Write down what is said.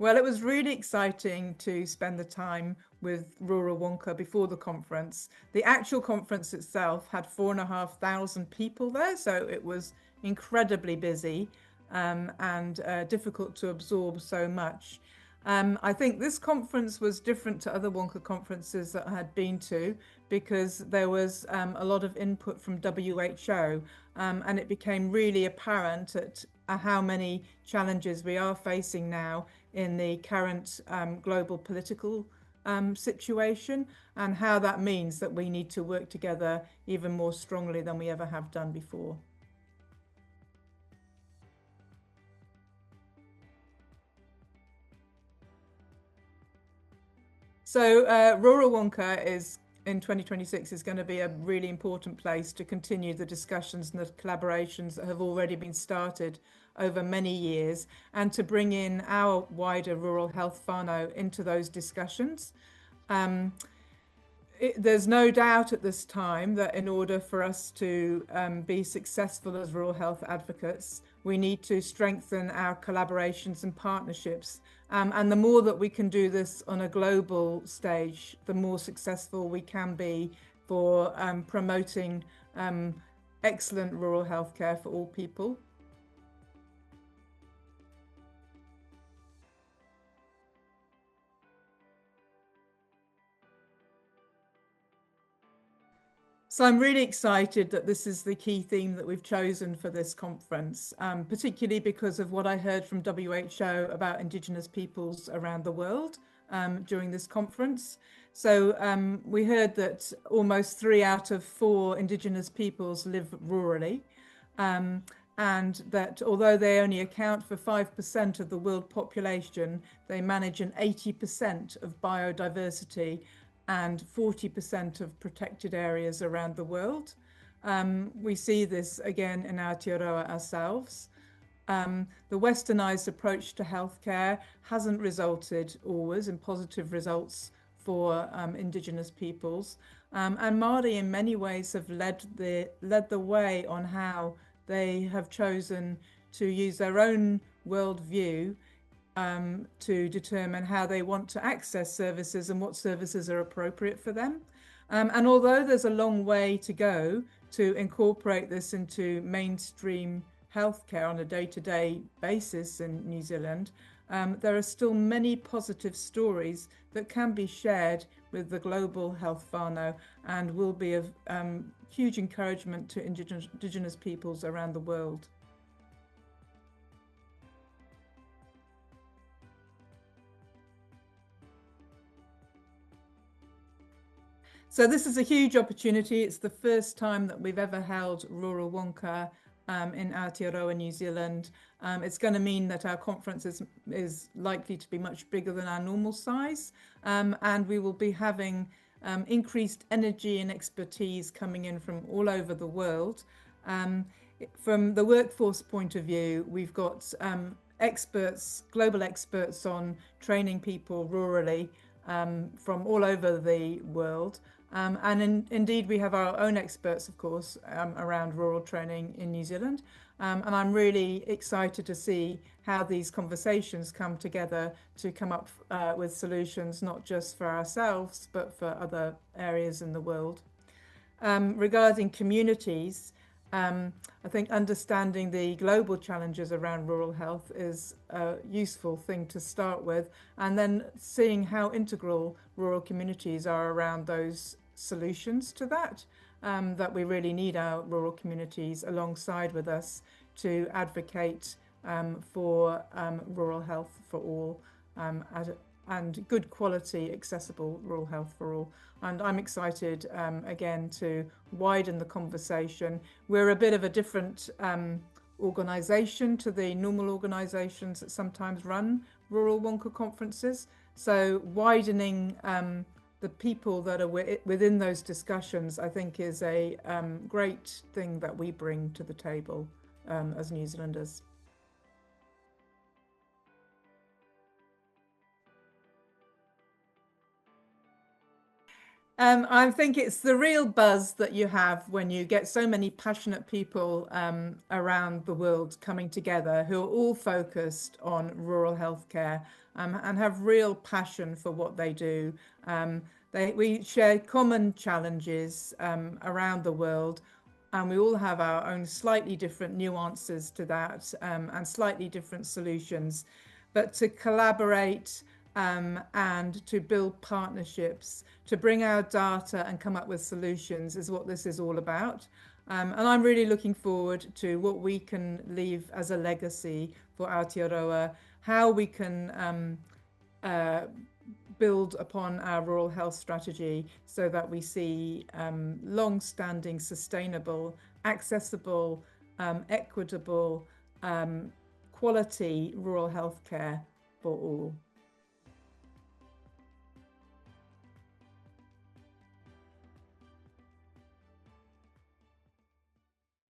Well, it was really exciting to spend the time with rural Wonka before the conference. The actual conference itself had 4,500 people there, so it was incredibly busy and difficult to absorb so much. I think this conference was different to other Wonka conferences that I had been to because there was a lot of input from WHO, and it became really apparent at how many challenges we are facing now in the current global political situation, and how that means that we need to work together even more strongly than we ever have done before. So rural Wonka is in 2026 is going to be a really important place to continue the discussions and the collaborations that have already been started over many years, and to bring in our wider rural health whānau into those discussions. There's no doubt at this time that in order for us to be successful as rural health advocates, we need to strengthen our collaborations and partnerships. And the more that we can do this on a global stage, the more successful we can be for promoting excellent rural healthcare for all people. So I'm really excited that this is the key theme that we've chosen for this conference, particularly because of what I heard from WHO about Indigenous peoples around the world during this conference. So we heard that almost 3 out of 4 Indigenous peoples live rurally, and that although they only account for 5% of the world population, they manage an 80% of biodiversity and 40% of protected areas around the world. We see this again in Aotearoa ourselves. The westernized approach to healthcare hasn't resulted always in positive results for Indigenous peoples. And Māori in many ways have led the way on how they have chosen to use their own worldview to determine how they want to access services and what services are appropriate for them. And although there's a long way to go to incorporate this into mainstream healthcare on a day-to-day basis in New Zealand, there are still many positive stories that can be shared with the global health whānau and will be of huge encouragement to Indigenous peoples around the world. So this is a huge opportunity. It's the first time that we've ever held Rural Wonka in Aotearoa, New Zealand. It's going to mean that our conference is likely to be much bigger than our normal size, and we will be having increased energy and expertise coming in from all over the world. From the workforce point of view, we've got experts, global experts on training people rurally from all over the world. And indeed, we have our own experts, of course, around rural training in New Zealand. And I'm really excited to see how these conversations come together to come up with solutions, not just for ourselves, but for other areas in the world. Regarding communities, I think understanding the global challenges around rural health is a useful thing to start with, and then seeing how integral rural communities are around those solutions to that, that we really need our rural communities alongside with us to advocate for rural health for all and good quality, accessible rural health for all. And I'm excited again to widen the conversation. We're a bit of a different organisation to the normal organisations that sometimes run rural Wonka conferences. So widening the people that are within those discussions, I think, is a great thing that we bring to the table as New Zealanders. I think it's the real buzz that you have when you get so many passionate people around the world coming together who are all focused on rural healthcare and have real passion for what they do. We share common challenges around the world, and we all have our own slightly different nuances to that and slightly different solutions. But to collaborate and to build partnerships, to bring our data and come up with solutions is what this is all about. And I'm really looking forward to what we can leave as a legacy for Aotearoa, how we can build upon our rural health strategy so that we see long-standing, sustainable, accessible, equitable, quality rural healthcare for all.